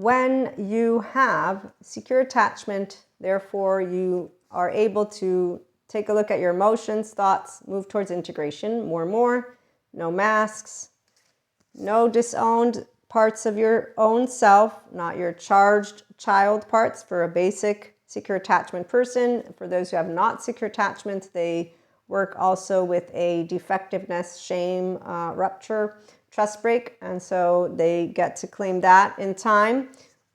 when you have secure attachment, therefore you are able to take a look at your emotions, thoughts, move towards integration more and more. No masks, no disowned parts of your own self, not your charged child parts for a basic secure attachment person. For those who have not secure attachment, they work also with a defectiveness, shame, rupture, trust break. And so they get to claim that in time.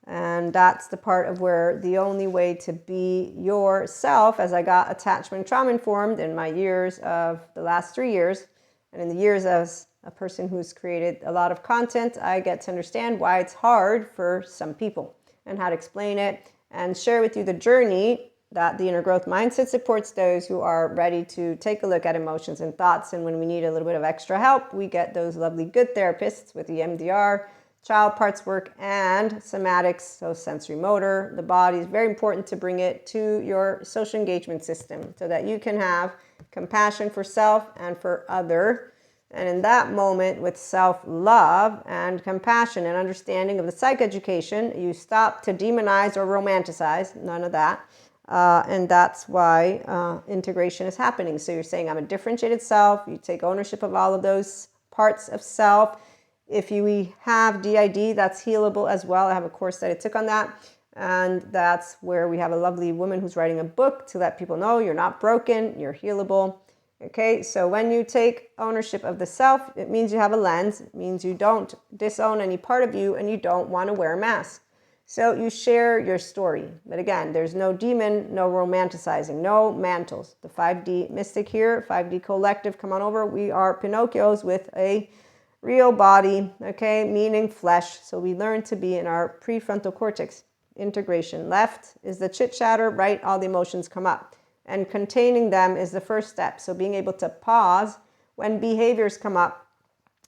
And that's the part of where the only way to be yourself, as I got attachment trauma informed in my years of the last 3 years, and in the years as a person who's created a lot of content, I get to understand why it's hard for some people and how to explain it and share with you the journey that the inner growth mindset supports those who are ready to take a look at emotions and thoughts. And when we need a little bit of extra help, we get those lovely good therapists with the EMDR, child parts work, and somatics, so sensory motor. The body is very important to bring it to your social engagement system so that you can have compassion for self and for other. And in that moment, with self-love and compassion and understanding of the psychoeducation, you stop to demonize or romanticize, none of that. And that's why integration is happening. So you're saying, I'm a differentiated self. You take ownership of all of those parts of self. If you have DID, that's healable as well. I have a course that I took on that. And that's where we have a lovely woman who's writing a book to let people know you're not broken, you're healable. Okay, so when you take ownership of the self, it means you have a lens. It means you don't disown any part of you and you don't want to wear a mask. So you share your story. But again, there's no demon, no romanticizing, no mantles. The 5D mystic here, 5D collective, come on over. We are Pinocchios with a real body, okay, meaning flesh. So we learn to be in our prefrontal cortex integration. Left is the chit chatter, right? All the emotions come up. And containing them is the first step. So being able to pause when behaviors come up,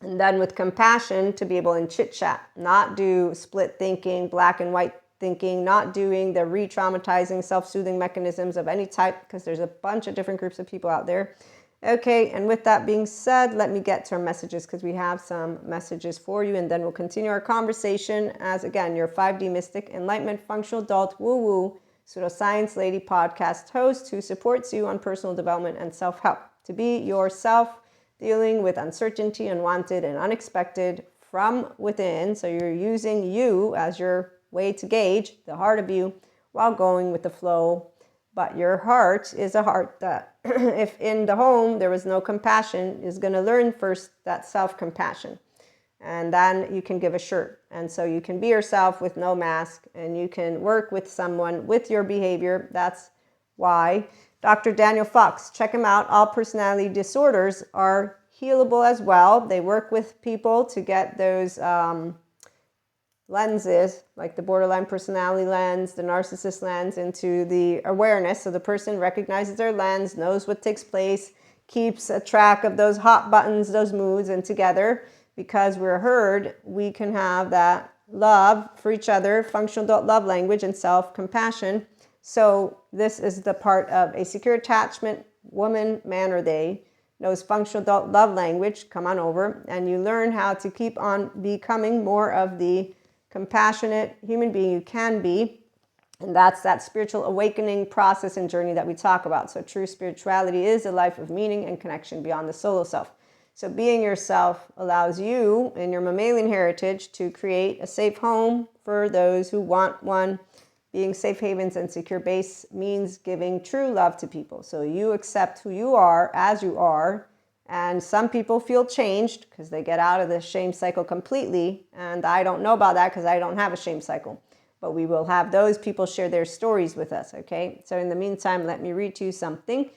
and then with compassion to be able in chit chat, not do split thinking, black and white thinking, not doing the re-traumatizing self-soothing mechanisms of any type, because there's a bunch of different groups of people out there. Okay, and with that being said, let me get to our messages, because we have some messages for you, and then we'll continue our conversation as, again, your 5D mystic, enlightenment, functional adult, woo-woo, pseudoscience lady podcast host who supports you on personal development and self-help to be yourself, dealing with uncertainty, unwanted, and unexpected from within. So you're using you as your way to gauge the heart of you while going with the flow. But your heart is a heart that, if in the home there was no compassion, is going to learn first that self-compassion. And then you can give a shirt. And so you can be yourself with no mask, and you can work with someone with your behavior. That's why Dr. Daniel Fox, check him out. All personality disorders are healable as well. They work with people to get those lenses, like the borderline personality lens, the narcissist lens, into the awareness. So the person recognizes their lens, knows what takes place, keeps a track of those hot buttons, those moods, and together, because we're heard, we can have that love for each other, functional adult love language, and self-compassion. So this is the part of a secure attachment, woman, man, or they, knows functional adult love language, come on over, and you learn how to keep on becoming more of the compassionate human being you can be. And that's that spiritual awakening process and journey that we talk about. So true spirituality is a life of meaning and connection beyond the solo self. So being yourself allows you in your mammalian heritage to create a safe home for those who want one. Being safe havens and secure base means giving true love to people. So you accept who you are as you are. And some people feel changed because they get out of the shame cycle completely. And I don't know about that because I don't have a shame cycle. But we will have those people share their stories with us, okay? So in the meantime, let me read to you something.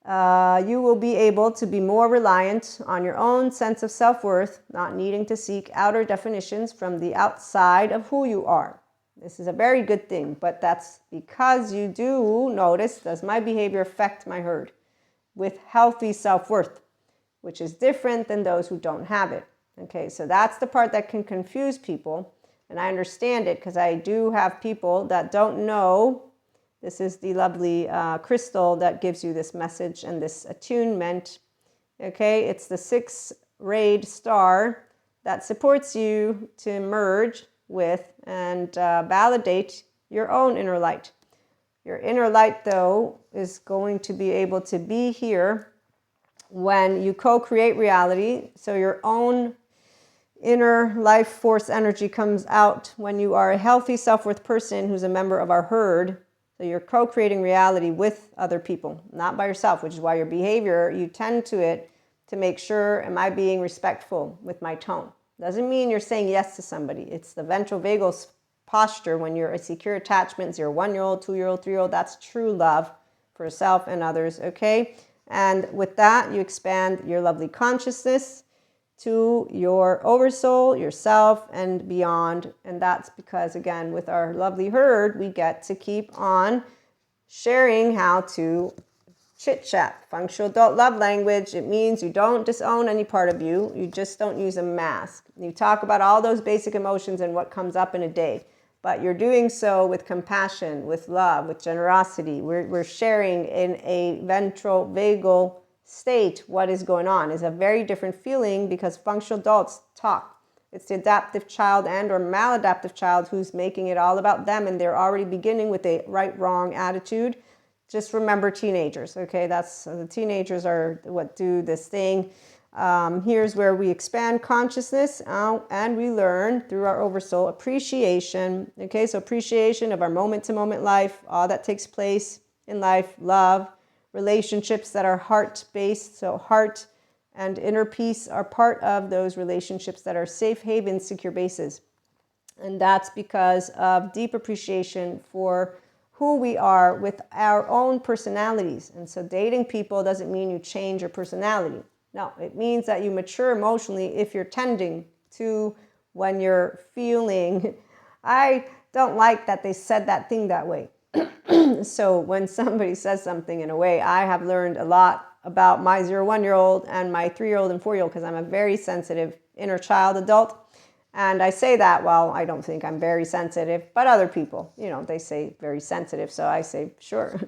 You will be able to be more reliant on your own sense of self-worth, not needing to seek outer definitions from the outside of who you are. This is a very good thing, but that's because you do notice, does my behavior affect my herd? With healthy self-worth, which is different than those who don't have it. Okay, so that's the part that can confuse people, and I understand it because I do have people that don't know. This is the lovely crystal that gives you this message and this attunement. Okay, it's the 6-rayed star that supports you to merge with and validate your own inner light. Your inner light, though, is going to be able to be here when you co-create reality. So your own inner life force energy comes out when you are a healthy self-worth person who's a member of our herd. So you're co-creating reality with other people, not by yourself, which is why your behavior, you tend to it to make sure, am I being respectful with my tone? Doesn't mean you're saying yes to somebody. It's the ventral vagal posture when you're a secure attachment, 0, 1-year-old, 2-year-old, 3-year-old. That's true love for yourself and others, okay? And with that, you expand your lovely consciousness to your oversoul, yourself, and beyond. And that's because, again, with our lovely herd, we get to keep on sharing how to chit-chat. Functional adult love language, it means you don't disown any part of you. You just don't use a mask. You talk about all those basic emotions and what comes up in a day. But you're doing so with compassion, with love, with generosity. We're sharing in a ventral vagal state what is going on. Is a very different feeling because functional adults talk. It's the adaptive child and or maladaptive child who's making it all about them, and they're already beginning with a right-wrong attitude. Just remember teenagers, okay? That's the teenagers are what do this thing. Here's where we expand consciousness and we learn through our oversoul appreciation. Okay, so appreciation of our moment-to-moment life, all that takes place in life, love, relationships that are heart-based, so heart and inner peace are part of those relationships that are safe havens, secure bases. And that's because of deep appreciation for who we are with our own personalities. And so dating people doesn't mean you change your personality. No, it means that you mature emotionally if you're tending to when you're feeling, I don't like that they said that thing that way. So when somebody says something in a way, I have learned a lot about my 0, 1-year-old and my 3-year-old and 4-year-old because I'm a very sensitive inner child adult. And I say that, well, I don't think I'm very sensitive, but other people, you know, they say very sensitive. So I say, sure.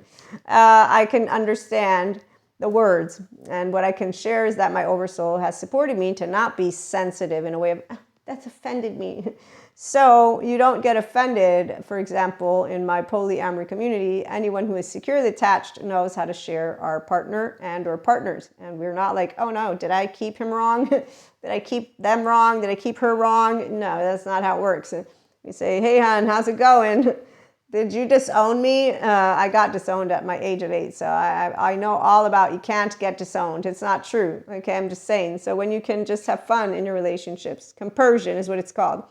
I can understand the words. And what I can share is that my oversoul has supported me to not be sensitive in a way of, that's offended me. So you don't get offended. For example, in my polyamory community, anyone who is securely attached knows how to share our partner and or partners. And we're not like, oh no, did I keep him wrong? Did I keep them wrong? Did I keep her wrong? No, that's not how it works. We say, hey hon, how's it going? Did you disown me? I got disowned at my age of 8. So I know all about you can't get disowned. It's not true. Okay, I'm just saying. So when you can just have fun in your relationships, compersion is what it's called.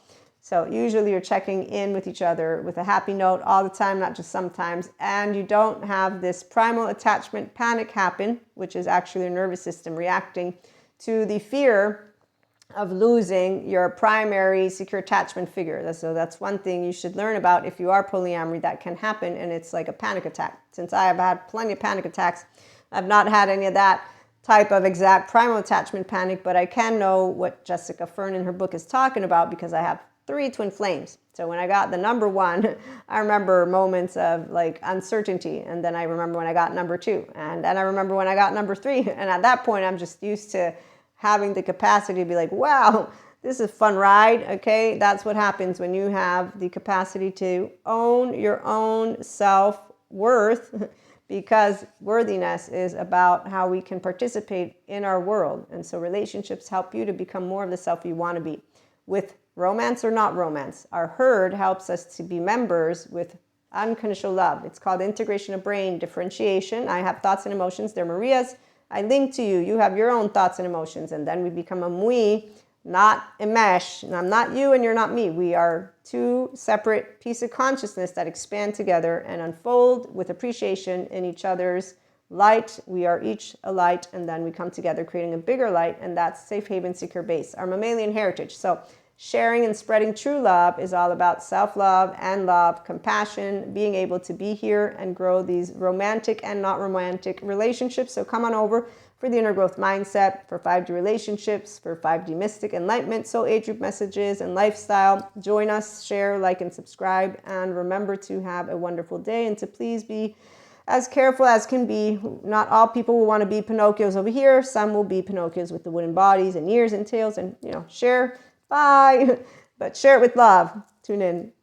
So usually you're checking in with each other with a happy note all the time, not just sometimes. And you don't have this primal attachment panic happen, which is actually your nervous system reacting to the fear of losing your primary secure attachment figure. So that's one thing you should learn about if you are polyamory that can happen, and it's like a panic attack. Since I have had plenty of panic attacks, I've not had any of that type of exact primal attachment panic, but I can know what Jessica Fern in her book is talking about because I have 3 twin flames. So when I got the number 1, I remember moments of like uncertainty. And then I remember when I got number 2. And then I remember when I got number 3. And at that point, I'm just used to having the capacity to be like, wow, this is a fun ride. Okay, that's what happens when you have the capacity to own your own self-worth, because worthiness is about how we can participate in our world. And so relationships help you to become more of the self you want to be. With romance or not romance, our herd helps us to be members with unconditional love. It's called integration of brain differentiation. I have thoughts and emotions. They're Maria's. I link to you. You have your own thoughts and emotions. And then we become a we, not a mesh. And I'm not you and you're not me. We are 2 separate pieces of consciousness that expand together and unfold with appreciation in each other's light. We are each a light, and then we come together creating a bigger light, and that's safe haven, secure base, our mammalian heritage. So sharing and spreading true love is all about self-love and love, compassion, being able to be here and grow these romantic and not romantic relationships. So come on over for the inner growth mindset, for 5D relationships, for 5D mystic enlightenment, soul age group messages and lifestyle. Join us, share, like, and subscribe. And remember to have a wonderful day and to please be as careful as can be. Not all people will want to be Pinocchios over here. Some will be Pinocchios with the wooden bodies and ears and tails, and, you know, share. Bye. But share it with love. Tune in.